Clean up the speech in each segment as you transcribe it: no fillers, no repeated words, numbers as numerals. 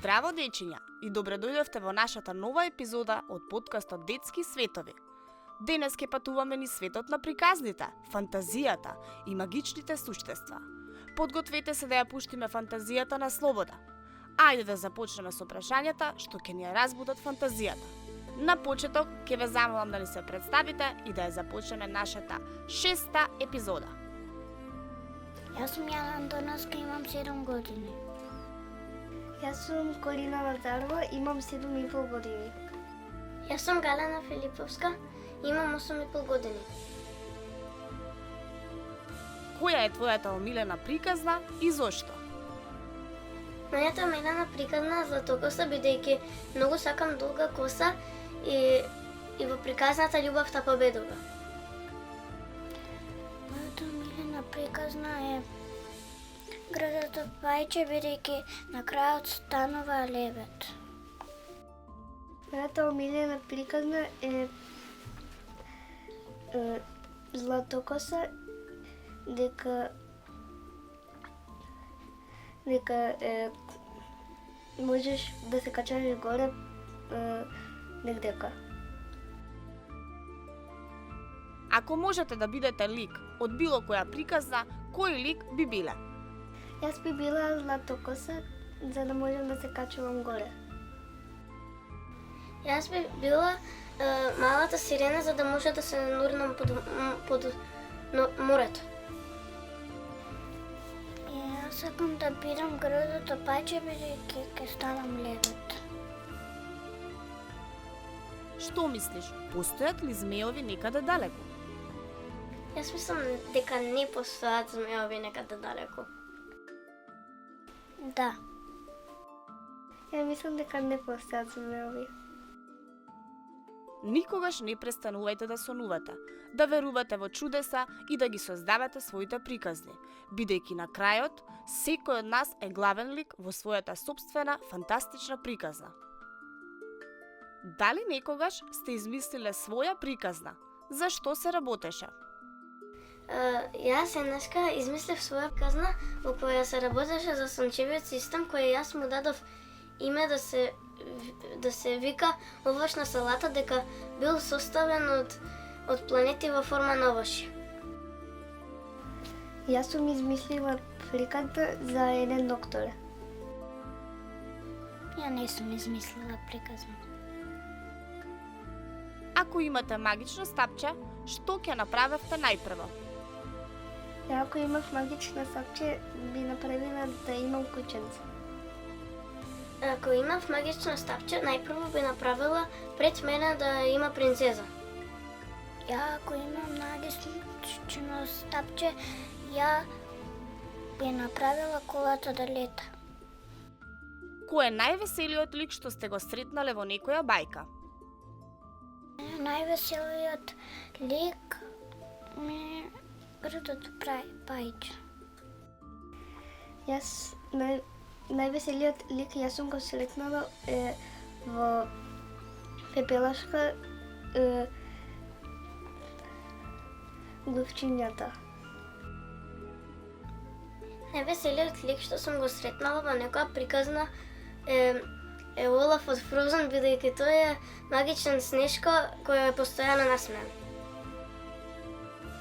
Здраво, дечиња, и добре дојдовте во нашата нова епизода од подкастот Детски светови. Денес ќе патуваме низ светот на приказните, фантазијата и магичните суштества. Подгответе се да ја пуштиме фантазијата на слобода. Ајде да започнеме со прашањата што ќе ни ја разбудат фантазијата. На почеток ќе ве замолам да ни се представите и да ја започнеме нашата 6-та епизода. Јас сум Јана Антоновска, имам 7 години. Јас сум Корина Лазарова, имам 7,5 години. Јас сум Галена Филиповска, имам 8,5 години. Која е твојата омилена приказна и зошто? Мојата омилена приказна е Златокоса, бидејќи многу сакам долга коса и во приказната љубовта победува. Мојата омилена приказна е Градот од Пајче, бидејќи на крајот станува лебед. Мојата омилена приказна е Златокоса, дека можеш да се качаш горе негдека. Ако можете да бидете лик од било која приказна, кој лик би биле? Јас би била Златокоса, за да можам да се качувам горе. Јас би била малата сирена, за да може да се нурнам под морето. Јас сакам да бидам Градот од Пајче, бидејќи ќе станам лебед. Што мислиш, постојат ли змеови некаде далеку? Јас мислам дека не постојат змеови некаде далеку. Да. Ја мислам дека не постојат змеови. Никогаш не престанувајте да сонувате, да верувате во чудеса и да ги создавате своите приказни, бидејќи на крајот секој од нас е главен лик во својата сопствена фантастична приказна. Дали некогаш сте измислиле своја приказна? За што се работеше? Јас еднашка измислив своја приказна во која се работеше за сончевиот систем, кој јас му дадов име да се вика овошна салата, дека бил составен од планети во форма на овошје. Јас сум измислила приказна за еден доктор. Ја не сум измислила приказна. Ако имате магично стапче, што ќе направевте најпрво? Ја ако имав магично стапче, би направила да имам кученце. Ако имав магично стапче, најпрво би направила пред мене да има принцеза. Ја ако имам магично стапче, ја би направила колата да лета. Кој е највеселиот лик што сте го сретнале во некоја бајка? Највеселиот лик ми е Градот Пајче. Јас највеселиот лик јас сум го сретнала во Пепелашка Лувчињата. Највеселиот лик што сум го сретнала во некоја приказна е Олаф од Фрозен, бидејќи тој е магичен снешко кој е постојано насмеан.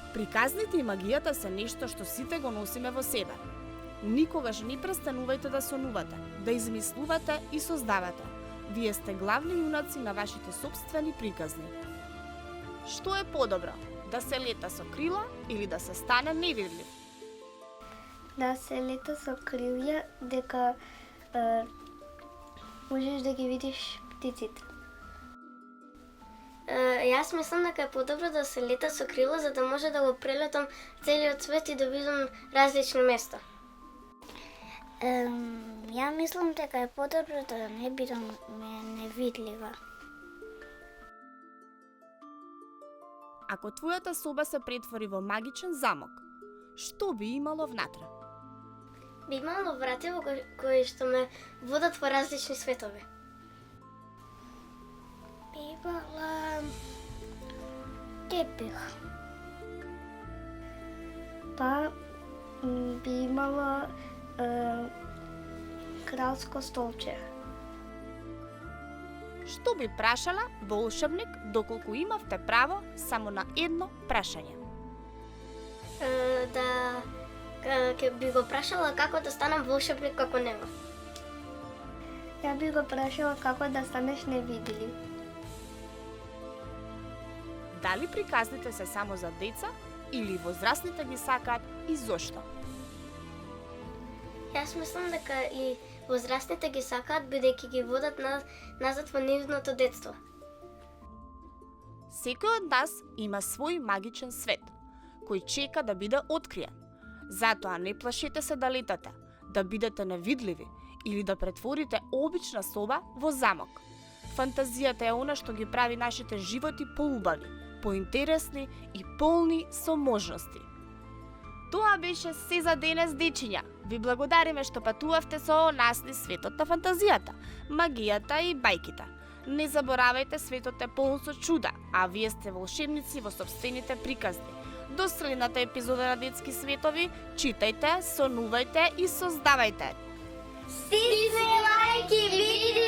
Приказните и магијата се нешто што сите го носиме во себе. Никогаш не престанувајте да сонувате, да измислувате и создавате. Вие сте главни јунаци на вашите сопствени приказни. Што е подобро? Да се лета со крила или да се стане невидлив? Да се лета со крилја, дека можеш да ги видиш птиците. Јас мислам дека е подобро да се лета со крила, за да може да го прелетам целиот свет и да видам различни места. Ја мислам дека е подобро да не бидам невидлива. Ако твојата соба се претвори во магичен замок, што би имало внатре? Би имало врати во кои што ме водат во различни светови. Би имала тепих. Па би имала кралско столче. Што би прашала волшебник доколку имавте право само на едно прашање? Ќе би го прашала како да станам волшебник како него. Ја би го прашала како да станеш невидлив. Дали приказните се само за деца или возрастните ги сакаат и зошто? Јас мислам дека и возрастните ги сакаат бидејќи ги водат назад во нивното детство. Секој од нас има свој магичен свет, кој чека да биде откриен. Затоа не плашете се да летате, да бидете невидливи или да претворите обична соба во замок. Фантазијата е она што ги прави нашите животи поубави, поинтересни и полни со можности. Тоа беше се за денес, дечиња. Ви благодариме што патувавте со нас низ светот на фантазијата, магијата и бајките. Не заборавајте, светот е полн со чуда, а вие сте волшебници во сопствените приказни. До следната епизода на Детски светови, читајте, сонувајте и создавајте. Стисни лајк и види